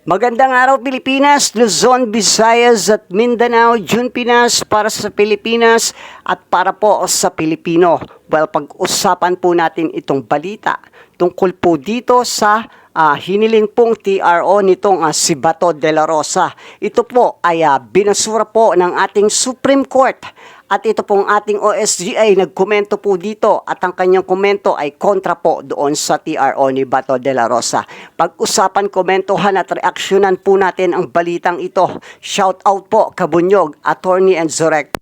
Magandang araw Pilipinas, Luzon, Visayas at Mindanao, June Pinas para sa Pilipinas at para po sa Pilipino. Well, pag-usapan po natin itong balita tungkol po dito sa hiniling pong TRO nitong si Bato de la Rosa. Ito po ay binasura po ng ating Supreme Court. At ito pong ating OSGA nagkomento po dito at ang kanyang komento ay kontra po doon sa TRO ni Bato de la Rosa. Pag-usapan, komentohan at reaksyonan po natin ang balitang ito. Shout out po Kabunyog, Attorney and Zurek.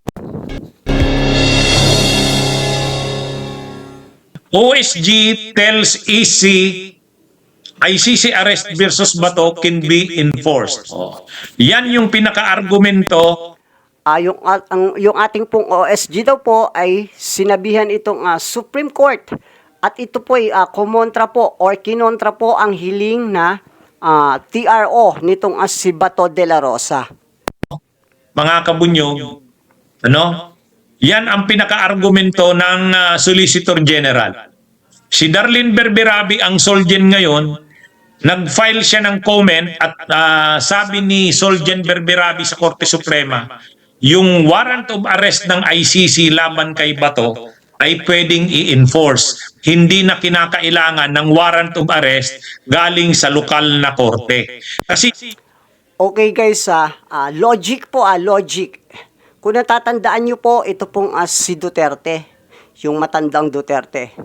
OSG tells EC ICC arrest versus Bato can be enforced. Yan yung pinaka-argumento. Yung ating pong OSG daw po ay sinabihan itong Supreme Court at ito po ay kumontra po or kinontra po ang hiling na TRO nitong si Bato de la Rosa. Mga kabunyog, yan ang pinaka-argumento ng Solicitor General. Si Darlene Berberabi ang Solgen ngayon, nag-file siya ng comment at sabi ni Solgen Berberabi sa Korte Suprema, yung warrant of arrest ng ICC laban kay Bato ay pwedeng i-enforce. Hindi na kinakailangan ng warrant of arrest galing sa lokal na korte. Kasi okay guys, logic po, logic. Kung natatandaan nyo po, ito pong si Duterte, yung matandang Duterte.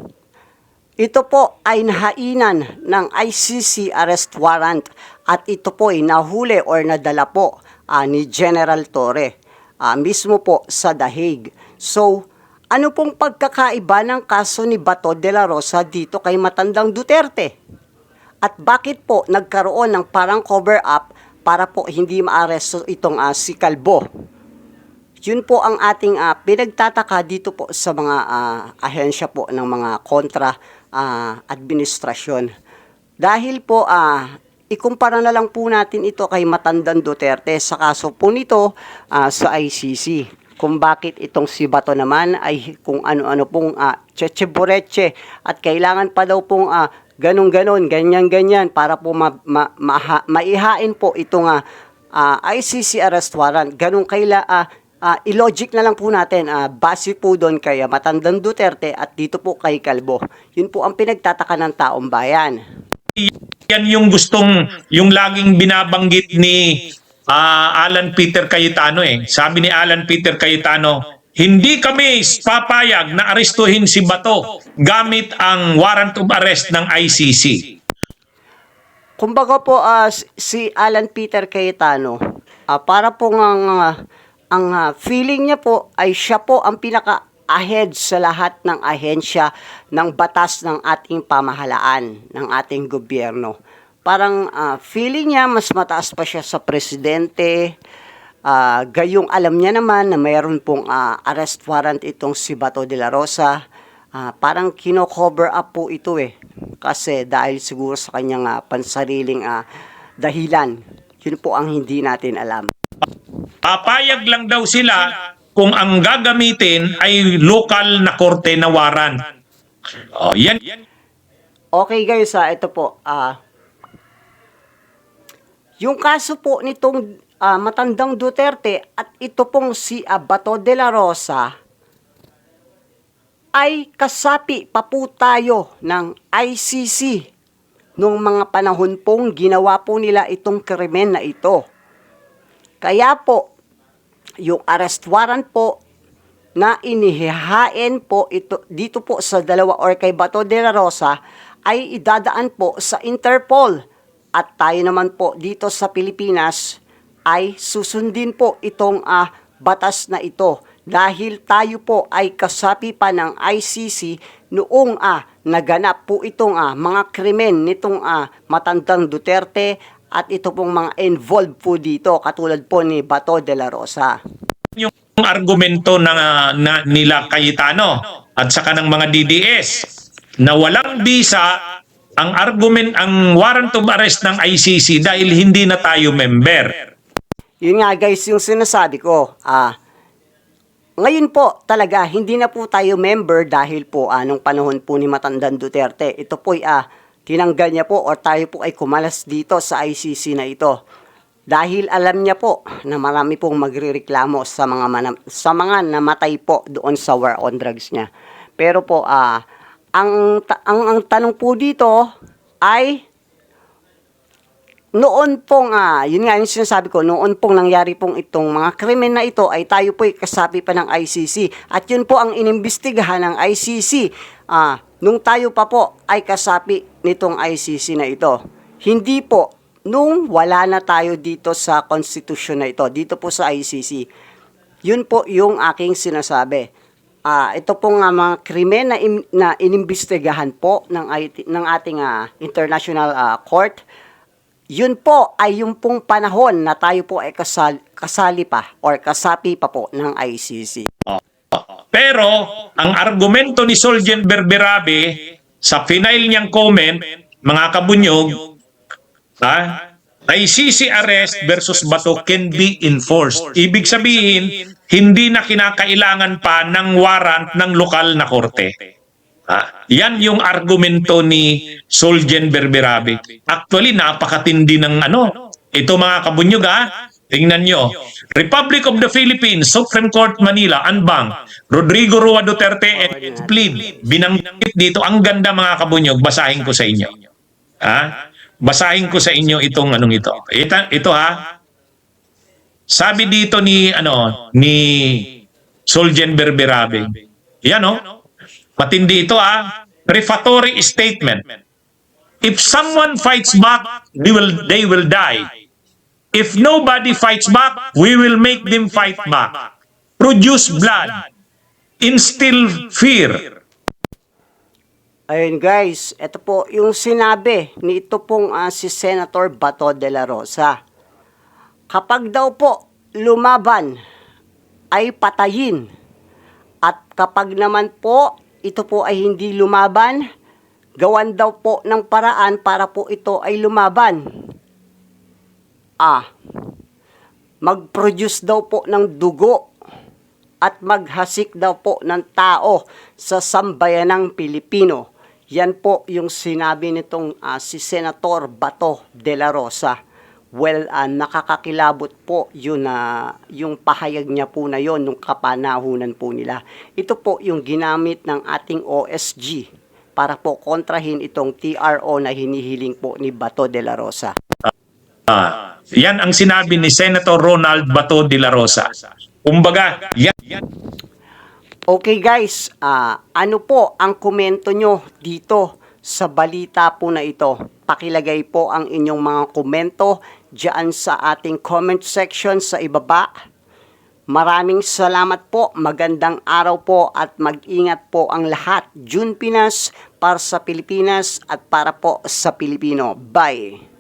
Ito po ay nahainan ng ICC arrest warrant at ito po ay nahuli or nadala po ni General Torre. Mismo po sa The Hague. So, ano pong pagkakaiba ng kaso ni Bato de la Rosa dito kay matandang Duterte? At bakit po nagkaroon ng parang cover-up para po hindi maaresto itong si Calvo? Yun po ang ating pinagtataka dito po sa mga ahensya po ng mga kontra administrasyon. Dahil po ikumpara na lang po natin ito kay matandang Duterte sa kaso po nito sa ICC. Kung bakit itong si Bato naman ay kung ano-ano pong cheche-boreche at kailangan pa daw pong ganun-ganon, ganyan-ganyan para po maihain po itong ICC arrest warrant. Ganun illogic na lang po natin, base po doon kay matandang Duterte at dito po kay Calvo. Yun po ang pinagtataka ng taong bayan. yan yung yung laging binabanggit ni Alan Peter Cayetano Sabi ni Alan Peter Cayetano, hindi kami papayag na arestuhin si Bato gamit ang warrant of arrest ng ICC. Kumbaga po si Alan Peter Cayetano, para po ang feeling niya po ay siya po ang pinaka-ahead sa lahat ng ahensya ng batas ng ating pamahalaan, ng ating gobyerno. Parang feeling niya mas mataas pa siya sa presidente. Gayong alam niya naman na mayroon pong arrest warrant itong si Bato de la Rosa. Parang kino-cover up po ito Kasi dahil siguro sa kanyang pansariling dahilan. Yun po ang hindi natin alam. Papayag lang daw sila kung ang gagamitin ay lokal na korte na warrant. Yan. Okay guys, ito po. Yung kaso po nitong matandang Duterte at ito pong si Bato de la Rosa ay kasapi pa po tayo ng ICC nung mga panahon pong ginawa po nila itong krimen na ito. Kaya po, yung arrest warrant po na inihahain po ito, dito po sa dalawa or kay Bato de la Rosa ay idadaan po sa Interpol. At tayo naman po dito sa Pilipinas ay susundin po itong batas na ito. Dahil tayo po ay kasapi pa ng ICC noong naganap po itong mga krimen nitong matandang Duterte at ito pong mga involved po dito katulad po ni Bato de la Rosa. Yung argumento nila Cayetano at saka ng mga DDS na walang bisa ang warrant of arrest ng ICC dahil hindi na tayo member. Yun nga guys, yung sinasabi ko, ngayon po talaga hindi na po tayo member dahil po nung panahon po ni matandang Duterte, ito po tinanggal niya po or tayo po ay kumalas dito sa ICC na ito. Dahil alam niya po na marami pong magrereklamo sa mga namatay po doon sa war on drugs niya. Pero po ang tanong po dito ay noon pong, yun nga yung sinasabi ko, noon pong nangyari pong itong mga krimen na ito ay tayo po'y kasapi pa ng ICC. At yun po ang inimbestigahan ng ICC. Nung tayo pa po ay kasapi nitong ICC na ito. Hindi po, nung wala na tayo dito sa konstitusyon na ito, dito po sa ICC. Yun po yung aking sinasabi. Ito pong mga krimen na inimbestigahan po ng ating international court. Yun po ay yung pong panahon na tayo po ay kasali pa or kasapi pa po ng ICC. Pero ang argumento ni Soljen Berberabe sa final niyang comment, mga kabunyog, ICC arrest versus Bato can be enforced. Ibig sabihin, hindi na kinakailangan pa ng warrant ng lokal na korte. Yan yung argumento ni Soljen Berberabe. Actually, napakatindi ng ito mga kabunyog tingnan nyo. Republic of the Philippines, Supreme Court Manila, Anbang, Rodrigo Roa Duterte and plead. Binanggit dito. Ang ganda mga kabunyog, basahin ko sa inyo. Basahin ko sa inyo itong ito. Ito Sabi dito ni Soljen Berberabe. Yan matindi ito prefatory statement. If someone fights back, they will die. If nobody fights back, we will make them fight back. Produce blood. Instill fear. Ayun guys, ito po yung sinabi ni ito pong si Senator Bato de la Rosa. Kapag daw po lumaban ay patayin. At kapag naman po ito po ay hindi lumaban, gawan daw po ng paraan para po ito ay lumaban. Mag-produce daw po ng dugo at maghasik daw po ng tao sa sambayanang Pilipino. Yan po yung sinabi nitong si Senator Bato de la Rosa. Well, nakakakilabot po yun yung pahayag niya po na yon nung kapanahunan po nila. Ito po yung ginamit ng ating OSG para po kontrahin itong TRO na hinihiling po ni Bato de la Rosa. Yan ang sinabi ni Senator Ronald Bato de la Rosa. Kumbaga, yan. Okay guys, ano po ang komento nyo dito sa balita po na ito? Pakilagay po ang inyong mga komento diyan sa ating comment section sa ibaba. Maraming salamat po, magandang araw po at mag-ingat po ang lahat. June Pinas para sa Pilipinas at para po sa Pilipino. Bye!